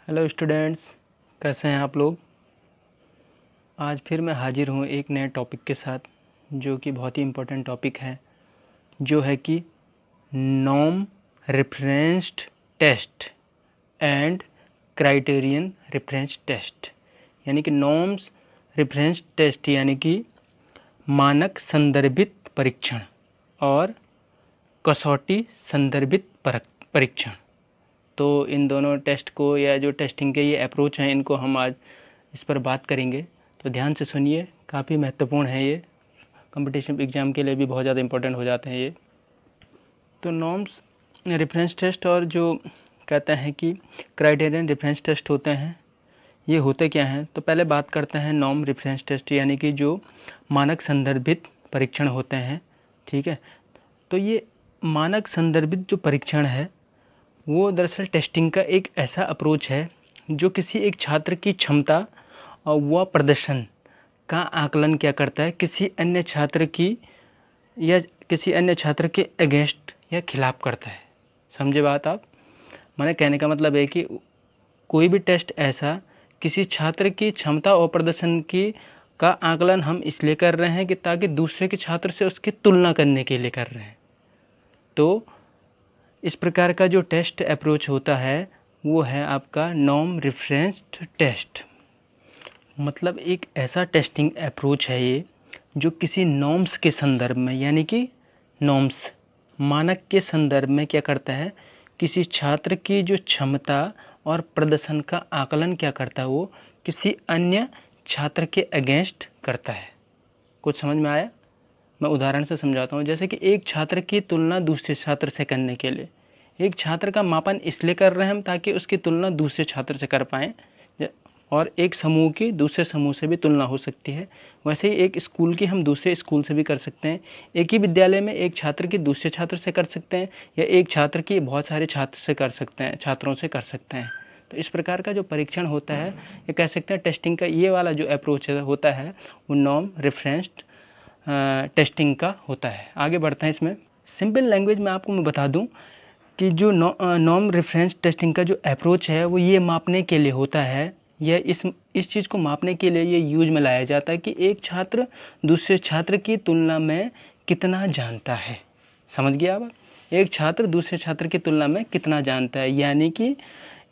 Hello students, कैसे हैं आप लोग। आज फिर मैं हाजिर हूँ एक नए टॉपिक के साथ, जो कि बहुत ही इम्पोर्टेंट टॉपिक है, जो है कि norm referenced test and criterion reference test. यानी कि नॉर्म्स रेफरेंस टेस्ट यानी कि मानक संदर्भित परीक्षण और कसौटी संदर्भित परीक्षण। तो इन दोनों टेस्ट को या जो टेस्टिंग के ये अप्रोच हैं, इनको हम आज इस पर बात करेंगे। तो ध्यान से सुनिए, काफ़ी महत्वपूर्ण है ये, कंपटीशन एग्ज़ाम के लिए भी बहुत ज़्यादा इंपॉर्टेंट हो जाते हैं ये। तो नॉर्म्स रेफरेंस टेस्ट और जो कहते हैं कि क्राइटेरियन रेफरेंस टेस्ट होते हैं, ये होते क्या हैं। तो पहले बात करते हैं नॉर्म रेफरेंस टेस्ट, यानी कि जो मानक संदर्भित परीक्षण होते हैं। ठीक है, तो ये मानक संदर्भित जो परीक्षण है वो दरअसल टेस्टिंग का एक ऐसा अप्रोच है जो किसी एक छात्र की क्षमता और व प्रदर्शन का आकलन क्या करता है, किसी अन्य छात्र की या किसी अन्य छात्र के अगेंस्ट या खिलाफ करता है। समझे बात आप। मैंने कहने का मतलब है कि कोई भी टेस्ट ऐसा किसी छात्र की क्षमता और प्रदर्शन की का आकलन हम इसलिए कर रहे हैं कि ताकि दूसरे के छात्र से उसकी तुलना करने के लिए कर रहे हैं। तो इस प्रकार का जो टेस्ट अप्रोच होता है वो है आपका नॉर्म रेफरेंस्ड टेस्ट। मतलब एक ऐसा टेस्टिंग अप्रोच है ये जो किसी नॉर्म्स के संदर्भ में, यानी कि नॉर्म्स मानक के संदर्भ में क्या करता है, किसी छात्र की जो क्षमता और प्रदर्शन का आकलन क्या करता है, वो किसी अन्य छात्र के अगेंस्ट करता है। कुछ समझ में आया। मैं उदाहरण से समझाता हूँ। जैसे कि एक छात्र की तुलना दूसरे छात्र से करने के लिए, एक छात्र का मापन इसलिए कर रहे हैं हम ताकि उसकी तुलना दूसरे छात्र से कर पाएँ, और एक समूह की दूसरे समूह से भी तुलना हो सकती है। वैसे ही एक स्कूल की हम दूसरे स्कूल से भी कर सकते हैं। एक ही विद्यालय में एक छात्र की दूसरे छात्र से कर सकते हैं, या एक छात्र की बहुत सारे छात्र से कर सकते हैं, छात्रों से कर सकते हैं। तो इस प्रकार का जो परीक्षण होता है, ये कह सकते हैं टेस्टिंग का ये वाला जो अप्रोच होता है वो नॉर्म रेफरेंस्ड टेस्टिंग का होता है। आगे बढ़ते हैं इसमें। सिंपल लैंग्वेज में आपको मैं बता दूं कि जो नॉर्म रेफरेंस टेस्टिंग का जो अप्रोच है वो ये मापने के लिए होता है, या इस चीज़ को मापने के लिए ये यूज में लाया जाता है कि एक छात्र दूसरे छात्र की तुलना में कितना जानता है। समझ गया आप। एक छात्र दूसरे छात्र की तुलना में कितना जानता है, यानी कि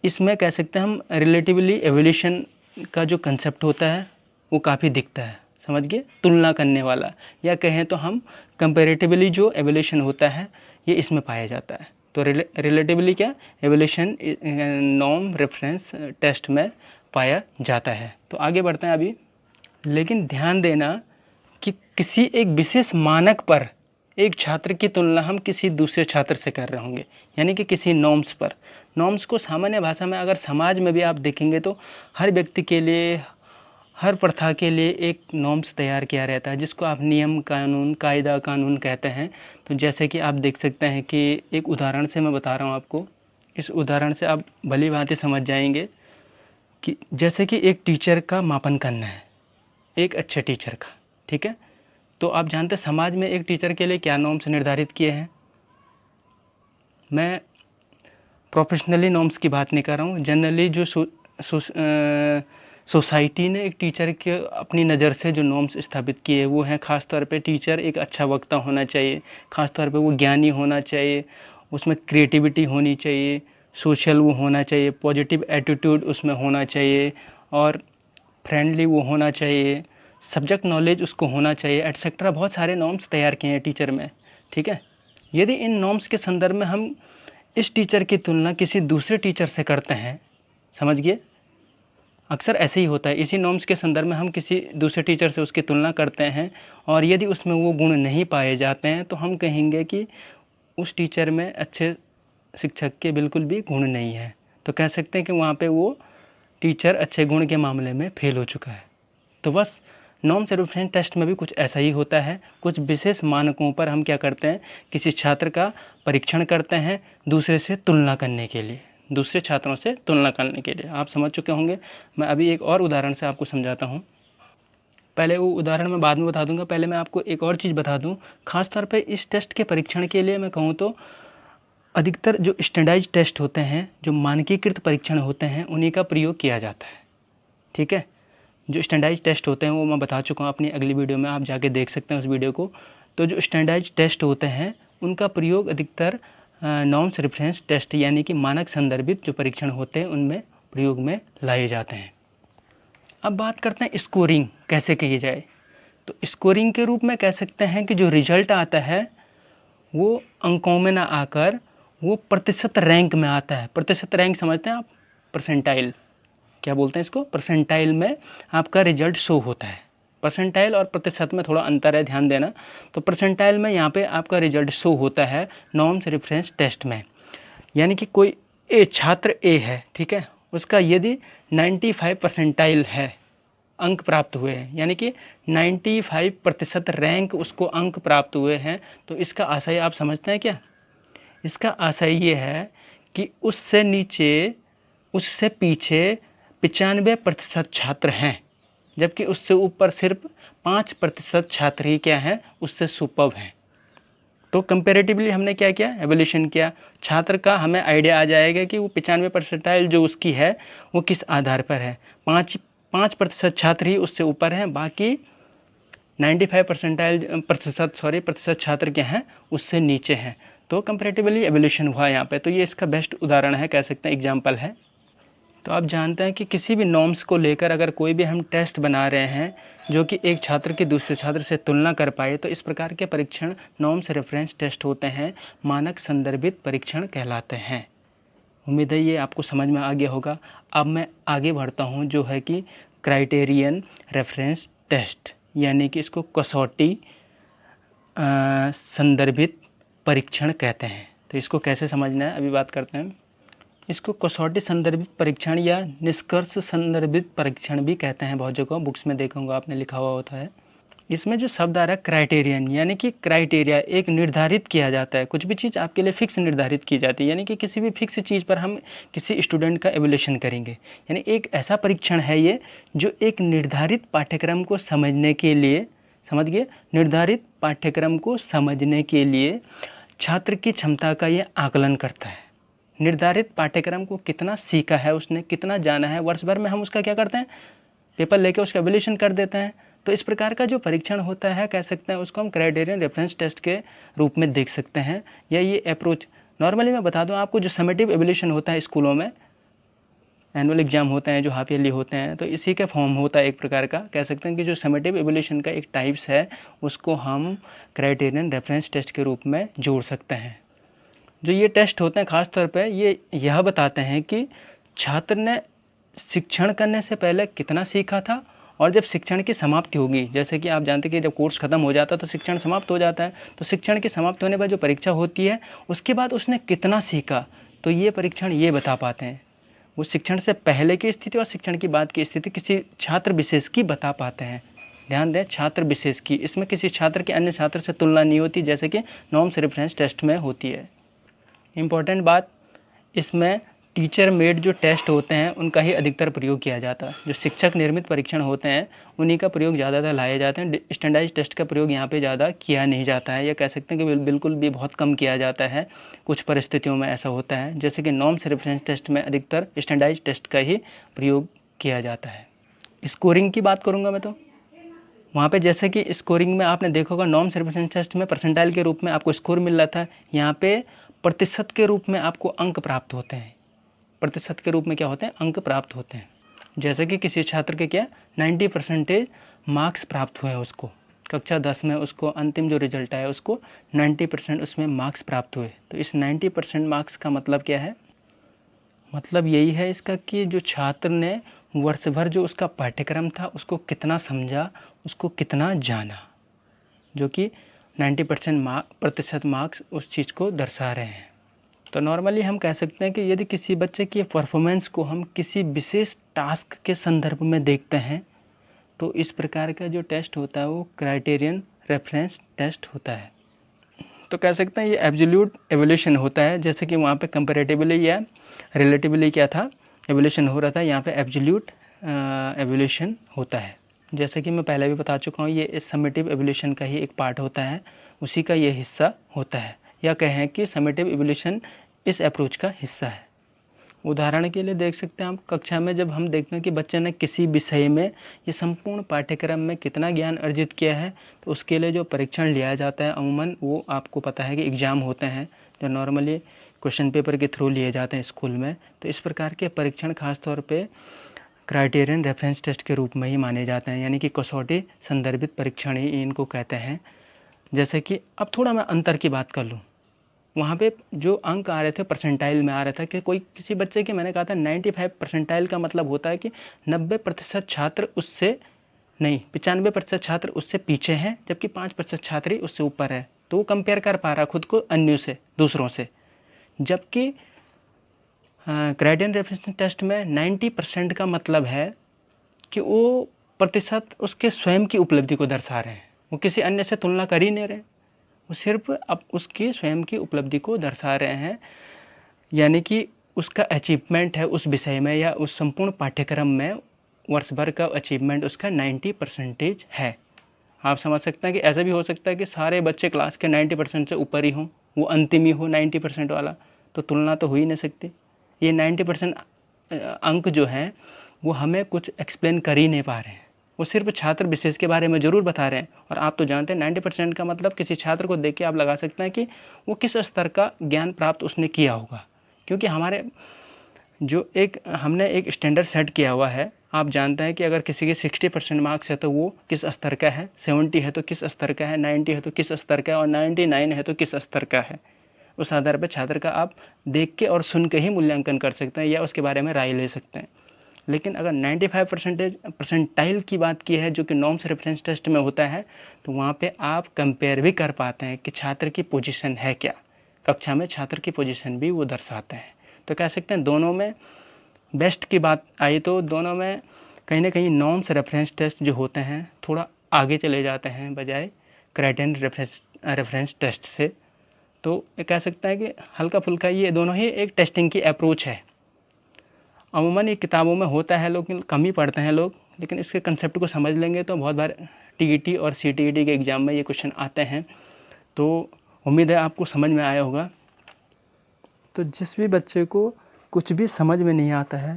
इसमें कह सकते हैं हम रिलेटिवली एवोल्यूशन का जो कंसेप्ट होता है वो काफ़ी दिखता है। समझ गए, तुलना करने वाला, या कहें तो हम कंपैरेटिवली जो एवोल्यूशन होता है ये इसमें पाया जाता है। तो रिलेटिवली क्या, एवोल्यूशन नॉर्म रेफरेंस टेस्ट में पाया जाता है। तो आगे बढ़ते हैं अभी। लेकिन ध्यान देना कि किसी एक विशेष मानक पर एक छात्र की तुलना हम किसी दूसरे छात्र से कर रहे होंगे, यानी कि किसी नॉर्म्स पर। नॉर्म्स को सामान्य भाषा में अगर समाज में भी आप देखेंगे तो हर व्यक्ति के लिए, हर प्रथा के लिए एक नॉर्म्स तैयार किया रहता है, जिसको आप नियम कानून, कायदा कानून कहते हैं। तो जैसे कि आप देख सकते हैं कि एक उदाहरण से मैं बता रहा हूँ आपको। इस उदाहरण से आप भली भांति समझ जाएंगे कि जैसे कि एक टीचर का मापन करना है, एक अच्छे टीचर का। ठीक है, तो आप जानते हैं समाज में एक टीचर के लिए क्या नॉर्म्स निर्धारित किए हैं। मैं प्रोफेशनली नॉर्म्स की बात नहीं कर रहा हूँ, जनरली जो सोसाइटी ने एक टीचर के अपनी नज़र से जो नॉर्म्स स्थापित किए वो हैं, ख़ास तौर पे टीचर एक अच्छा वक्ता होना चाहिए, ख़ास तौर पे वो ज्ञानी होना चाहिए, उसमें क्रिएटिविटी होनी चाहिए, सोशल वो होना चाहिए, पॉजिटिव एटीट्यूड उसमें होना चाहिए, और फ्रेंडली वो होना चाहिए, सब्जेक्ट नॉलेज उसको होना चाहिए, एटसेट्रा। बहुत सारे नॉर्म्स तैयार किए हैं टीचर में। ठीक है, यदि इन नॉर्म्स के संदर्भ में हम इस टीचर की तुलना किसी दूसरे टीचर से करते हैं, समझ गए, अक्सर ऐसे ही होता है। इसी नॉर्म्स के संदर्भ में हम किसी दूसरे टीचर से उसकी तुलना करते हैं, और यदि उसमें वो गुण नहीं पाए जाते हैं तो हम कहेंगे कि उस टीचर में अच्छे शिक्षक के बिल्कुल भी गुण नहीं है। तो कह सकते हैं कि वहाँ पे वो टीचर अच्छे गुण के मामले में फेल हो चुका है। तो बस नॉर्म्स रेफरेंस टेस्ट में भी कुछ ऐसा ही होता है। कुछ विशेष मानकों पर हम क्या करते हैं, किसी छात्र का परीक्षण करते हैं दूसरे से तुलना करने के लिए, दूसरे छात्रों से तुलना करने के लिए। आप समझ चुके होंगे। मैं अभी एक और उदाहरण से आपको समझाता हूँ। पहले वो उदाहरण मैं बाद में बता दूंगा, पहले मैं आपको एक और चीज़ बता दूं। खास तौर पे इस टेस्ट के परीक्षण के लिए मैं कहूँ तो अधिकतर जो स्टैंडर्डाइज्ड टेस्ट होते हैं, जो मानकीकृत परीक्षण होते हैं, उन्हीं का प्रयोग किया जाता है। ठीक है, जो स्टैंडर्डाइज्ड टेस्ट होते हैं वो मैं बता चुका हूँ अपनी अगली वीडियो में, आप जाके देख सकते हैं उस वीडियो को। तो जो स्टैंडर्डाइज्ड टेस्ट होते हैं उनका प्रयोग अधिकतर नॉर्म्स रेफरेंस टेस्ट यानी कि मानक संदर्भित जो परीक्षण होते हैं उनमें प्रयोग में लाए जाते हैं। अब बात करते हैं स्कोरिंग कैसे की जाए। तो स्कोरिंग के रूप में कह सकते हैं कि जो रिजल्ट आता है वो अंकों में ना आकर वो प्रतिशत रैंक में आता है। प्रतिशत रैंक समझते हैं आप? परसेंटाइल, क्या बोलते हैं इसको? परसेंटाइल में आपका रिजल्ट शो होता है। परसेंटाइल और प्रतिशत में थोड़ा अंतर है, ध्यान देना। तो परसेंटाइल में यहाँ पे आपका रिजल्ट शो होता है नॉर्म्स रेफरेंस टेस्ट में। यानी कि कोई छात्र ए है, ठीक है, उसका यदि 95 परसेंटाइल है, अंक प्राप्त हुए हैं, यानी कि 95% रैंक उसको अंक प्राप्त हुए हैं, तो इसका आशय आप समझते हैं क्या? इसका आशय ये है कि उससे नीचे, उससे पीछे 95% छात्र हैं, जबकि उससे ऊपर सिर्फ 5% छात्र ही क्या हैं, उससे सुपर्ब हैं। तो कंपेरेटिवली हमने क्या किया? एवोल्यूशन किया। छात्र का हमें आइडिया आ जाएगा कि वो 95 परसेंटाइल जो उसकी है वो किस आधार पर है। 5% छात्र ही उससे ऊपर हैं, बाकी 95 प्रतिशत छात्र क्या हैं, उससे नीचे हैं। तो कंपेरेटिवली एवोल्यूशन हुआ यहाँ पे। तो ये इसका बेस्ट उदाहरण है, कह सकते हैं, एग्जाम्पल है। तो आप जानते हैं कि किसी भी नॉर्म्स को लेकर अगर कोई भी हम टेस्ट बना रहे हैं जो कि एक छात्र की दूसरे छात्र से तुलना कर पाए, तो इस प्रकार के परीक्षण नॉर्म्स रेफरेंस टेस्ट होते हैं, मानक संदर्भित परीक्षण कहलाते हैं। उम्मीद है ये आपको समझ में आ गया होगा। अब मैं आगे बढ़ता हूँ, जो है कि क्राइटेरियन रेफरेंस टेस्ट, यानी कि इसको कसौटी संदर्भित परीक्षण कहते हैं। तो इसको कैसे समझना है अभी बात करते हैं। इसको कसौटी संदर्भित परीक्षण या निष्कर्ष संदर्भित परीक्षण भी कहते हैं। बहुत जगह बुक्स में देखूंगा आपने लिखा हुआ होता है। इसमें जो शब्द आ रहा है क्राइटेरियन, यानी कि क्राइटेरिया एक निर्धारित किया जाता है। कुछ भी चीज़ आपके लिए फिक्स निर्धारित की जाती है, यानी कि किसी भी फिक्स चीज़ पर हम किसी स्टूडेंट का एवोल्यूशन करेंगे। यानी एक ऐसा परीक्षण है ये जो एक निर्धारित पाठ्यक्रम को समझने के लिए, समझ गए, निर्धारित पाठ्यक्रम को समझने के लिए छात्र की क्षमता का ये आकलन करता है। निर्धारित पाठ्यक्रम को कितना सीखा है उसने, कितना जाना है, वर्ष भर में हम उसका क्या करते हैं, पेपर लेके उसका एवोल्यूशन कर देते हैं। तो इस प्रकार का जो परीक्षण होता है, कह सकते हैं, उसको हम क्राइटेरियन रेफरेंस टेस्ट के रूप में देख सकते हैं। या ये अप्रोच नॉर्मली मैं बता दूं आपको, जो समेटिव एवोल्यूशन होता है स्कूलों में, एनुअल एग्जाम होते हैं जो हाफ ईयरली होते हैं, तो इसी का फॉर्म होता है एक प्रकार का। कह सकते हैं कि जो समेटिव एवोल्यूशन का एक टाइप्स है उसको हम क्राइटेरियन रेफरेंस टेस्ट के रूप में जोड़ सकते हैं। जो ये टेस्ट होते हैं खासतौर पे ये यह बताते हैं कि छात्र ने शिक्षण करने से पहले कितना सीखा था, और जब शिक्षण की समाप्ति होगी, जैसे कि आप जानते हैं कि जब कोर्स खत्म हो जाता है तो शिक्षण समाप्त हो जाता है, तो शिक्षण की समाप्त होने पर जो परीक्षा होती है उसके बाद उसने कितना सीखा, तो ये परीक्षण ये बता पाते हैं। वो शिक्षण से पहले की स्थिति और शिक्षण की बाद की स्थिति किसी छात्र विशेष की बता पाते हैं। ध्यान दें, छात्र विशेष की, इसमें किसी छात्र के अन्य छात्र से तुलना नहीं होती, जैसे कि नॉर्म्स रेफरेंस टेस्ट में होती है। इम्पॉर्टेंट बात, इसमें टीचर मेड जो टेस्ट होते हैं उनका ही अधिकतर प्रयोग किया जाता है। जो शिक्षक निर्मित परीक्षण होते हैं उन्हीं का प्रयोग ज़्यादातर लाए जाते हैं। स्टैंडर्डाइज्ड टेस्ट का प्रयोग यहाँ पे ज़्यादा किया नहीं जाता है, या कह सकते हैं कि बिल्कुल भी बहुत कम किया जाता है। कुछ परिस्थितियों में ऐसा होता है, जैसे कि नॉर्म्स रेफरेंस टेस्ट में अधिकतर स्टैंडर्डाइज्ड टेस्ट का ही प्रयोग किया जाता है। स्कोरिंग की बात करूँगा मैं, तो वहाँ पे जैसे कि स्कोरिंग में आपने देखा होगा, नॉर्म्स रेफरेंस टेस्ट में परसेंटाइल के रूप में आपको स्कोर मिल रहा था, यहाँ पे प्रतिशत के रूप में आपको अंक प्राप्त होते हैं। प्रतिशत के रूप में क्या होते हैं, अंक प्राप्त होते हैं। जैसे कि किसी छात्र के क्या 90% मार्क्स प्राप्त हुए हैं, उसको कक्षा 10 में उसको अंतिम जो रिजल्ट आया उसको 90% उसमें मार्क्स प्राप्त हुए। तो इस 90% मार्क्स का मतलब क्या है, मतलब यही है इसका कि जो छात्र ने वर्ष भर जो उसका पाठ्यक्रम था उसको कितना समझा, उसको कितना जाना, जो कि 90% प्रतिशत मार्क्स उस चीज़ को दर्शा रहे हैं। तो नॉर्मली हम कह सकते हैं कि यदि किसी बच्चे की परफॉर्मेंस को हम किसी विशेष टास्क के संदर्भ में देखते हैं, तो इस प्रकार का जो टेस्ट होता है वो क्राइटेरियन रेफरेंस टेस्ट होता है। तो कह सकते हैं ये एब्सोल्यूट एवोल्यूशन होता है, जैसे कि वहाँ पे कंपैरेटिवली या रिलेटिवली क्या था, एवोल्यूशन हो रहा था, यहाँ पे एब्सोल्यूट एवोल्यूशन होता है। जैसे कि मैं पहले भी बता चुका हूँ, ये इस समेटिव एवोल्यूशन का ही एक पार्ट होता है, उसी का ये हिस्सा होता है। या कहें कि समेटिव एवोल्यूशन इस अप्रोच का हिस्सा है। उदाहरण के लिए देख सकते हैं आप, कक्षा में जब हम देखते हैं कि बच्चे ने किसी विषय में ये संपूर्ण पाठ्यक्रम में कितना ज्ञान अर्जित किया है, तो उसके लिए जो परीक्षण लिया जाता है अमूमन, वो आपको पता है कि एग्ज़ाम होते हैं जो नॉर्मली क्वेश्चन पेपर के थ्रू लिए जाते हैं स्कूल में। तो इस प्रकार के परीक्षण खासतौर पे क्राइटेरियन रेफरेंस टेस्ट के रूप में ही माने जाते हैं, यानी कि कसौटी संदर्भित परीक्षण ही इनको कहते हैं। जैसे कि अब थोड़ा मैं अंतर की बात कर लूँ, वहाँ पे जो अंक आ रहे थे परसेंटाइल में आ रहा था कि कोई किसी बच्चे के, मैंने कहा था 95 परसेंटाइल का मतलब होता है कि 90% छात्र उससे नहीं, 95% छात्र उससे पीछे हैं, जबकि 5% छात्र ही उससे ऊपर है। तो वो कंपेयर कर पा रहा खुद को अन्यों से, दूसरों से। जबकि क्राइटेरियन रेफरेंस टेस्ट में 90% का मतलब है कि वो प्रतिशत उसके स्वयं की उपलब्धि को दर्शा रहे हैं, वो किसी अन्य से तुलना कर ही नहीं रहे, वो सिर्फ अब उसकी स्वयं की उपलब्धि को दर्शा रहे हैं, यानी कि उसका अचीवमेंट है उस विषय में या उस संपूर्ण पाठ्यक्रम में वर्ष भर का अचीवमेंट उसका 90% है। आप समझ सकते हैं कि ऐसा भी हो सकता है कि सारे बच्चे क्लास के 90% से ऊपर ही हों, वो अंतिम ही हो 90% वाला, तो तुलना तो हो ही नहीं सकती। ये 90% अंक जो हैं वो हमें कुछ एक्सप्लेन कर ही नहीं पा रहे हैं, वो सिर्फ छात्र विशेष के बारे में ज़रूर बता रहे हैं। और आप तो जानते हैं 90% का मतलब किसी छात्र को देख के आप लगा सकते हैं कि वो किस स्तर का ज्ञान प्राप्त उसने किया होगा, क्योंकि हमारे जो हमने एक स्टैंडर्ड सेट किया हुआ है। आप जानते हैं कि अगर किसी के 60% मार्क्स है तो वो किस स्तर का है, 70 है तो किस स्तर का है, 90 है तो किस स्तर का है, और 99 है तो किस स्तर का है। उस आधार पर छात्र का आप देख के और सुन के ही मूल्यांकन कर सकते हैं या उसके बारे में राय ले सकते हैं। लेकिन अगर 95% परसेंटाइल की बात की है, जो कि नॉर्म्स रेफरेंस टेस्ट में होता है, तो वहाँ पे आप कंपेयर भी कर पाते हैं कि छात्र की पोजीशन है क्या, कक्षा में छात्र की पोजीशन भी वो दर्शाते हैं। तो कह सकते हैं दोनों में बेस्ट की बात आई तो दोनों में कहीं ना कहीं नॉर्म्स रेफरेंस टेस्ट जो होते हैं थोड़ा आगे चले जाते हैं बजाय क्राइटेरियन रेफरेंस टेस्ट से। तो ये कह सकते हैं कि हल्का फुल्का ये दोनों ही एक टेस्टिंग की अप्रोच है। अमूमन ये किताबों में होता है, लोग कम ही पढ़ते हैं लोग, लेकिन इसके कंसेप्ट को समझ लेंगे तो बहुत बार टीईटी और सीटीईटी के एग्ज़ाम में ये क्वेश्चन आते हैं। तो उम्मीद है आपको समझ में आया होगा। तो जिस भी बच्चे को कुछ भी समझ में नहीं आता है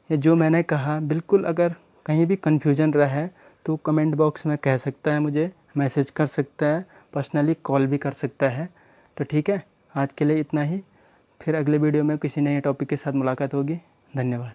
या जो मैंने कहा बिल्कुल अगर कहीं भी कन्फ्यूजन रहा है तो कमेंट बॉक्स में कह सकता है, मुझे मैसेज कर सकता है, पर्सनली कॉल भी कर सकता है। तो ठीक है, आज के लिए इतना ही। फिर अगले वीडियो में किसी नए टॉपिक के साथ मुलाकात होगी। धन्यवाद।